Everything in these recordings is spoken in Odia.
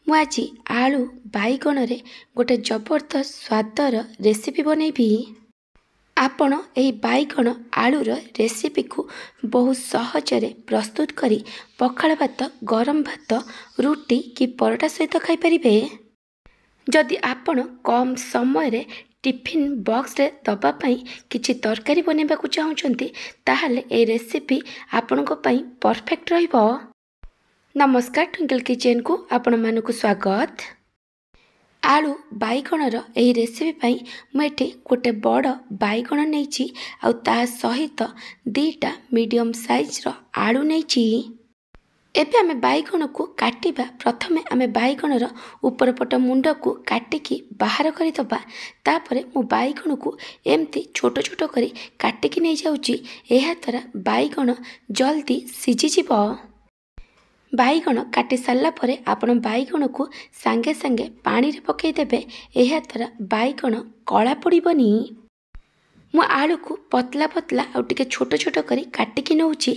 ମୁଁ ଆଜି ଆଳୁ ବାଇଗଣରେ ଗୋଟେ ଜବରଦସ୍ତ ସ୍ୱାଦର ରେସିପି ବନେଇବି। ଆପଣ ଏହି ବାଇଗଣ ଆଳୁର ରେସିପିକୁ ବହୁତ ସହଜରେ ପ୍ରସ୍ତୁତ କରି ପଖାଳ ଭାତ, ଗରମ ଭାତ, ରୁଟି କି ପରଟା ସହିତ ଖାଇପାରିବେ। ଯଦି ଆପଣ କମ୍ ସମୟରେ ଟିଫିନ୍ ବକ୍ସରେ ଦେବା ପାଇଁ କିଛି ତରକାରୀ ବନେଇବାକୁ ଚାହୁଁଛନ୍ତି, ତାହେଲେ ଏହି ରେସିପି ଆପଣଙ୍କ ପାଇଁ ପରଫେକ୍ଟ ରହିବ। ନମସ୍କାର, ଟ୍ୱିଙ୍କଲ୍ କିଚେନ୍କୁ ଆପଣମାନଙ୍କୁ ସ୍ୱାଗତ। ଆଳୁ ବାଇଗଣର ଏହି ରେସିପି ପାଇଁ ମୁଁ ଏଠି ଗୋଟେ ବଡ଼ ବାଇଗଣ ନେଇଛି, ଆଉ ତା ସହିତ ଦୁଇଟା ମିଡ଼ିୟମ୍ ସାଇଜ୍ର ଆଳୁ ନେଇଛି। ଏବେ ଆମେ ବାଇଗଣକୁ କାଟିବା। ପ୍ରଥମେ ଆମେ ବାଇଗଣର ଉପର ପଟ ମୁଣ୍ଡକୁ କାଟିକି ବାହାର କରିଦେବା। ତାପରେ ମୁଁ ବାଇଗଣକୁ ଏମିତି ଛୋଟ ଛୋଟ କରି କାଟିକି ନେଇଯାଉଛି। ଏହାଦ୍ୱାରା ବାଇଗଣ ଜଲ୍ଦି ସିଝିଯିବ। ବାଇଗଣ କାଟି ସାରିଲା ପରେ ଆପଣ ବାଇଗଣକୁ ସାଙ୍ଗେ ସାଙ୍ଗେ ପାଣିରେ ପକାଇଦେବେ। ଏହାଦ୍ୱାରା ବାଇଗଣ କଳା ପଡ଼ିବନି। ମୁଁ ଆଳୁକୁ ପତଲା ପତଲା ଆଉ ଟିକେ ଛୋଟ ଛୋଟ କରି କାଟିକି ନେଉଛି।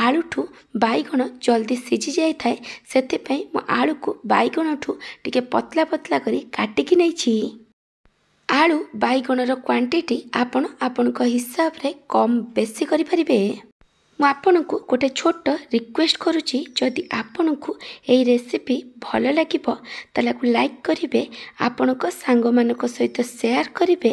ଆଳୁଠୁ ବାଇଗଣ ଜଲ୍ଦି ସିଝି ଯାଇଥାଏ, ସେଥିପାଇଁ ମୁଁ ଆଳୁକୁ ବାଇଗଣଠୁ ଟିକେ ପତଲା ପତଲା କରି କାଟିକି ନେଇଛି। ଆଳୁ ବାଇଗଣର କ୍ୱାଣ୍ଟିଟି ଆପଣ ଆପଣଙ୍କ ହିସାବରେ କମ୍ ବେଶୀ କରିପାରିବେ। ମୁଁ ଆପଣଙ୍କୁ ଗୋଟେ ଛୋଟ ରିକ୍ୱେଷ୍ଟ କରୁଛି, ଯଦି ଆପଣଙ୍କୁ ଏହି ରେସିପି ଭଲ ଲାଗିବ ତାହେଲେ ଲାଇକ୍ କରିବେ, ଆପଣଙ୍କ ସାଙ୍ଗମାନଙ୍କ ସହିତ ସେୟାର କରିବେ।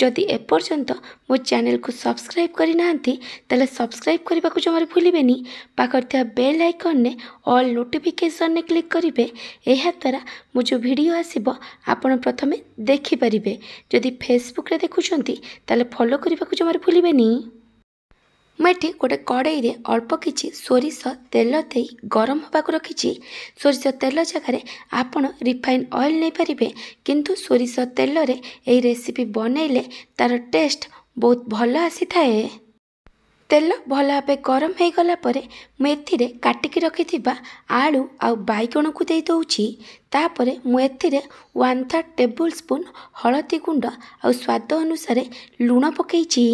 ଯଦି ଏପର୍ଯ୍ୟନ୍ତ ମୋ ଚ୍ୟାନେଲକୁ ସବସ୍କ୍ରାଇବ୍ କରିନାହାନ୍ତି ତାହେଲେ ସବସ୍କ୍ରାଇବ୍ କରିବାକୁ ଜମାରୁ ଭୁଲିବେନି। ପାଖରେ ଥିବା ବେଲ୍ ଆଇକନ୍ରେ ଅଲ୍ ନୋଟିଫିକେସନ୍ରେ କ୍ଲିକ୍ କରିବେ। ଏହାଦ୍ୱାରା ମୁଁ ଯେଉଁ ଭିଡ଼ିଓ ଆସିବ ଆପଣ ପ୍ରଥମେ ଦେଖିପାରିବେ। ଯଦି ଫେସବୁକ୍ରେ ଦେଖୁଛନ୍ତି ତାହେଲେ ଫଲୋ କରିବାକୁ ଜମାରୁ ଭୁଲିବେନି। ମୁଁ ଏଠି ଗୋଟେ କଡ଼େଇରେ ଅଳ୍ପ କିଛି ସୋରିଷ ତେଲ ଦେଇ ଗରମ ହେବାକୁ ରଖିଛି। ସୋରିଷ ତେଲ ଜାଗାରେ ଆପଣ ରିଫାଇନ୍ ଅଏଲ୍ ନେଇପାରିବେ, କିନ୍ତୁ ସୋରିଷ ତେଲରେ ଏହି ରେସିପି ବନେଇଲେ ତା'ର ଟେଷ୍ଟ ବହୁତ ଭଲ ଆସିଥାଏ। ତେଲ ଭଲ ଭାବେ ଗରମ ହୋଇଗଲା ପରେ ମୁଁ ଏଥିରେ କାଟିକି ରଖିଥିବା ଆଳୁ ଆଉ ବାଇଗଣକୁ ଦେଇ ଦେଉଛି। ତାପରେ ମୁଁ ଏଥିରେ 1/3 ଟେବୁଲ୍ ସ୍ପୁନ୍ ହଳଦୀ ଗୁଣ୍ଡ ଆଉ ସ୍ୱାଦ ଅନୁସାରେ ଲୁଣ ପକାଇଛି।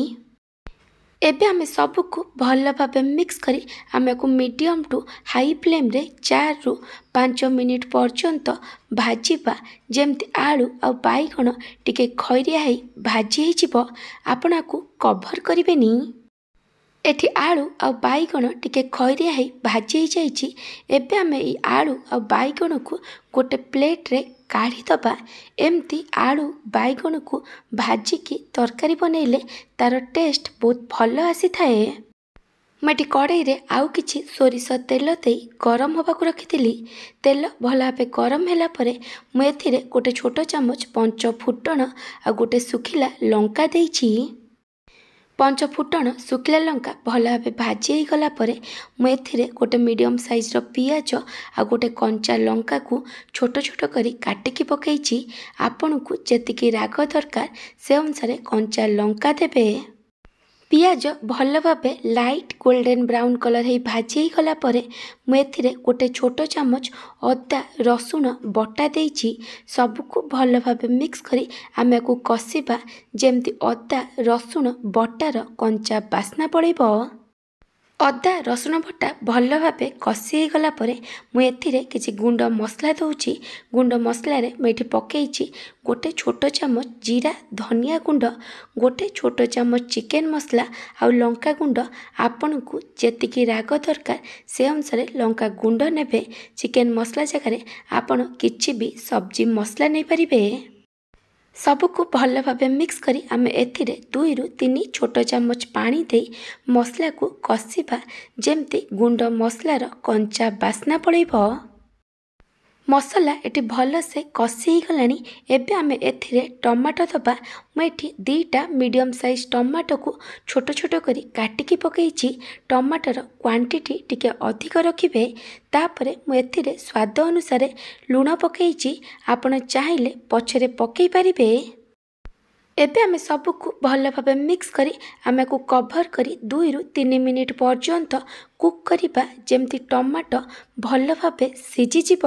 ଏବେ ଆମେ ସବୁକୁ ଭଲ ଭାବେ ମିକ୍ସ କରି ଆମକୁ ମିଡ଼ିୟମ୍ ଟୁ ହାଇ ଫ୍ଲେମ୍ରେ 4ରୁ 5 ମିନିଟ୍ ପର୍ଯ୍ୟନ୍ତ ଭାଜିବା। ଯେମିତି ଆଳୁ ଆଉ ବାଇଗଣ ଟିକେ ଖଇରିଆ ହେଇ ଭାଜି ହେଇଯିବ। ଆପଣ ଆକୁ କଭର୍ କରିବେନି। ଏଠି ଆଳୁ ଆଉ ବାଇଗଣ ଟିକେ ଖଇରିଆ ହେଇ ଭାଜି ହେଇଯାଇଛି। ଏବେ ଆମେ ଏଇ ଆଳୁ ଆଉ ବାଇଗଣକୁ ଗୋଟେ ପ୍ଲେଟ୍ରେ କାଢ଼ିଦେବା। ଏମିତି ଆଳୁ ବାଇଗଣକୁ ଭାଜିକି ତରକାରୀ ବନେଇଲେ ତା'ର ଟେଷ୍ଟ ବହୁତ ଭଲ ଆସିଥାଏ। ମୁଁ ଏଠି କଡ଼େଇରେ ଆଉ କିଛି ସୋରିଷ ତେଲ ଦେଇ ଗରମ ହେବାକୁ ରଖିଥିଲି। ତେଲ ଭଲ ଭାବେ ଗରମ ହେଲା ପରେ ମୁଁ ଏଥିରେ ଗୋଟେ ଛୋଟ ଚାମଚ ପଞ୍ଚ ଫୁଟଣ ଆଉ ଗୋଟେ ଶୁଖିଲା ଲଙ୍କା ଦେଇଛି। ପଞ୍ଚ ଫୁଟଣ ଶୁଖିଲା ଲଙ୍କା ଭଲ ଭାବେ ଭାଜି ହେଇଗଲା ପରେ ମୁଁ ଏଥିରେ ଗୋଟେ ମିଡ଼ିୟମ୍ ସାଇଜ୍ର ପିଆଜ ଆଉ ଗୋଟେ କଞ୍ଚା ଲଙ୍କାକୁ ଛୋଟ ଛୋଟ କରି କାଟିକି ପକାଇଛି। ଆପଣଙ୍କୁ ଯେତିକି ରାଗ ଦରକାର ସେ ଅନୁସାରେ କଞ୍ଚା ଲଙ୍କା ଦେବେ। ପିଆଜ ଭଲ ଭାବେ ଲାଇଟ୍ ଗୋଲ୍ଡେନ୍ ବ୍ରାଉନ୍ କଲର୍ ହେଇ ଭାଜି ହେଇଗଲା ପରେ ମୁଁ ଏଥିରେ ଗୋଟେ ଛୋଟ ଚାମଚ ଅଦା ରସୁଣ ବଟା ଦେଇଛି। ସବୁକୁ ଭଲ ଭାବେ ମିକ୍ସ କରି ଆମେ ଆକୁ କଷିବା, ଯେମିତି ଅଦା ରସୁଣ ବଟାର କଞ୍ଚା ବାସ୍ନା ପଳେଇବ। ଅଦା ରସୁଣ ବଟା ଭଲ ଭାବେ କଷି ହେଇଗଲା ପରେ ମୁଁ ଏଥିରେ କିଛି ଗୁଣ୍ଡ ମସଲା ଦେଉଛି। ଗୁଣ୍ଡ ମସଲାରେ ମୁଁ ଏଠି ପକାଇଛି ଗୋଟେ ଛୋଟ ଚାମଚ ଜିରା ଧନିଆ ଗୁଣ୍ଡ, ଗୋଟେ ଛୋଟ ଚାମଚ ଚିକେନ୍ ମସଲା ଆଉ ଲଙ୍କା ଗୁଣ୍ଡ। ଆପଣଙ୍କୁ ଯେତିକି ରାଗ ଦରକାର ସେ ଅନୁସାରେ ଲଙ୍କା ଗୁଣ୍ଡ ନେବେ। ଚିକେନ୍ ମସଲା ଜାଗାରେ ଆପଣ କିଛି ବି ସବଜି ମସଲା ନେଇପାରିବେ। ସବୁକୁ ଭଲ ଭାବେ ମିକ୍ସ କରି ଆମେ ଏଥିରେ 2ରୁ 3 ଛୋଟ ଚାମଚ ପାଣି ଦେଇ ମସଲାକୁ କଷିବା, ଯେମିତି ଗୁଣ୍ଡ ମସଲାର କଞ୍ଚା ବାସ୍ନା ପଳେଇବ। ମସଲା ଏଠି ଭଲସେ କଷି ହେଇଗଲାଣି। ଏବେ ଆମେ ଏଥିରେ ଟମାଟୋ ଦେବା। ମୁଁ ଏଠି 2ଟା ମିଡ଼ିୟମ୍ ସାଇଜ୍ ଟମାଟୋକୁ ଛୋଟ ଛୋଟ କରି କାଟିକି ପକାଇଛି। ଟମାଟୋର କ୍ୱାଣ୍ଟିଟି ଟିକେ ଅଧିକ ରଖିବେ। ତାପରେ ମୁଁ ଏଥିରେ ସ୍ୱାଦ ଅନୁସାରେ ଲୁଣ ପକାଇଛି। ଆପଣ ଚାହିଁଲେ ପଛରେ ପକାଇ ପାରିବେ। ଏବେ ଆମେ ସବୁକୁ ଭଲ ଭାବେ ମିକ୍ସ କରି ଆମକୁ କଭର୍ କରି 2ରୁ 3 ମିନିଟ୍ ପର୍ଯ୍ୟନ୍ତ କୁକ୍ କରିବା, ଯେମିତି ଟମାଟୋ ଭଲ ଭାବେ ସିଝିଯିବ।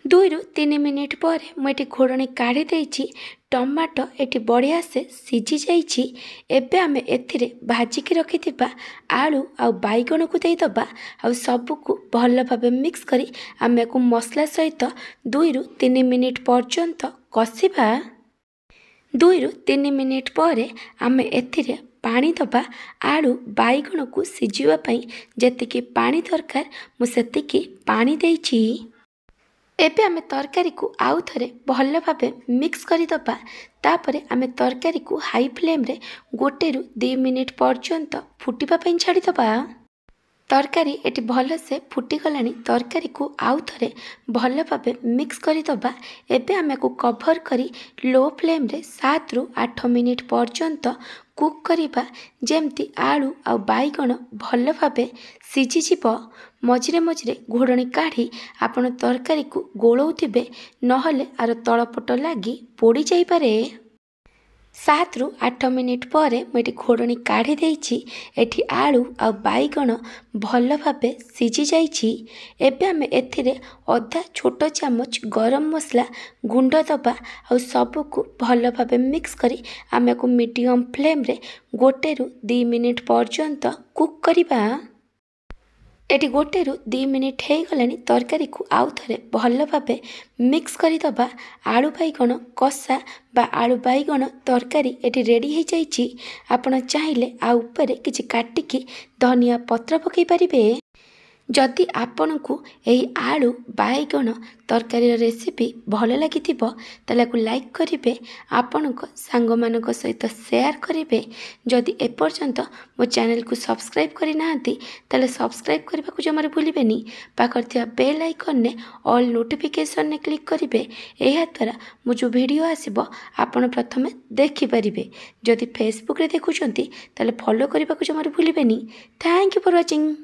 दुई रु 3 मिनिट पर मुझे घोड़णी काढ़ी देछि। टमाटो एटी बढ़िया से सीझी जाइछि। एबे आमे एथिरे भाजिकी रखिथिबा आलू आ बैगण को देदबा आ सबको भल भाबे मिक्स करी आमे को मसला सहित 2 रु 3 मिनिट पर्यंत कषिबा। 2 रु 3 मिनिट पर आमे एथिरे पानी दबा। आलू बैगण को सिझिबा पई जेतिकी पानी दरकार मु सेतिकी पानी देछि। एबे आमे तरकारी को आउ थरे भल भाबे मिक्स करिदबा। तापरे आमे तरकारी को हाई फ्लेम रे 1 रु 2 मिनिट पर्यंत फुटिबा पई छाड़ीदबा। तरकारी एटी भल से फुटी गलानी। तरकारी को आउ थरे भल भाबे मिक्स करिदबा। एबे आमे को कवर करी लो फ्लेम रे 7 रु 8 मिनिट पर्यंत कुक करिबा। जेमती आलू आ बैगण भल भाबे सिझी जिवो। मझिरे मझिरे घोड़णी काढ़ी आपण तरकारी को गोलौथिबे, नहले आर तळपट लागी पोड़ी जाई पारे। 7 रु 8 मिनिट पर मुझे घोड़णी काढ़ी देछि। एठी आलू आ बैगण भल भाबे सिझी जाइछि। एबे आमे एथिरे अधा छोट चामच गरम मसला गुंड दबा आ सबको भल भाबे मिक्स करी आमे को मीडियम फ्लेम रे 1 रु 2 मिनिट पर्यंत कुक करिबा। एटी 1 रु 2 मिनिट हो गलानी। तरकारी को आउ थरे भल भाबे मिक्स करिदबा। आलू बैगण कषा बा आलू बैगण तरकारी एटी रेडी हो जाइछि। आपण चाहिले आ ऊपर किछि काटिकी धनिया पत्र पकई पारिबे। जदि आपनकु एही आलू बैगण तरकारी रेसिपी भल लागिथिबो ताले को लाइक करिवे, आपनक सांगमानक सहित शेयर करिवे। जदि एपर्यंत मो चैनल को सब्सक्राइब करि नाहंती ताले सब्सक्राइब करबा को जमारे भूलिबेनी। पाखर थिया बेल आइकन ने ऑल नोटिफिकेशन ने क्लिक करिवे। एहा द्वारा मो जो वीडियो आसीबो आपण प्रथमे देखि परिबे। जदि फेसबुक रे देखुचंती ताले फॉलो करबा को जमारे भूलिबेनी। Thank you for watching.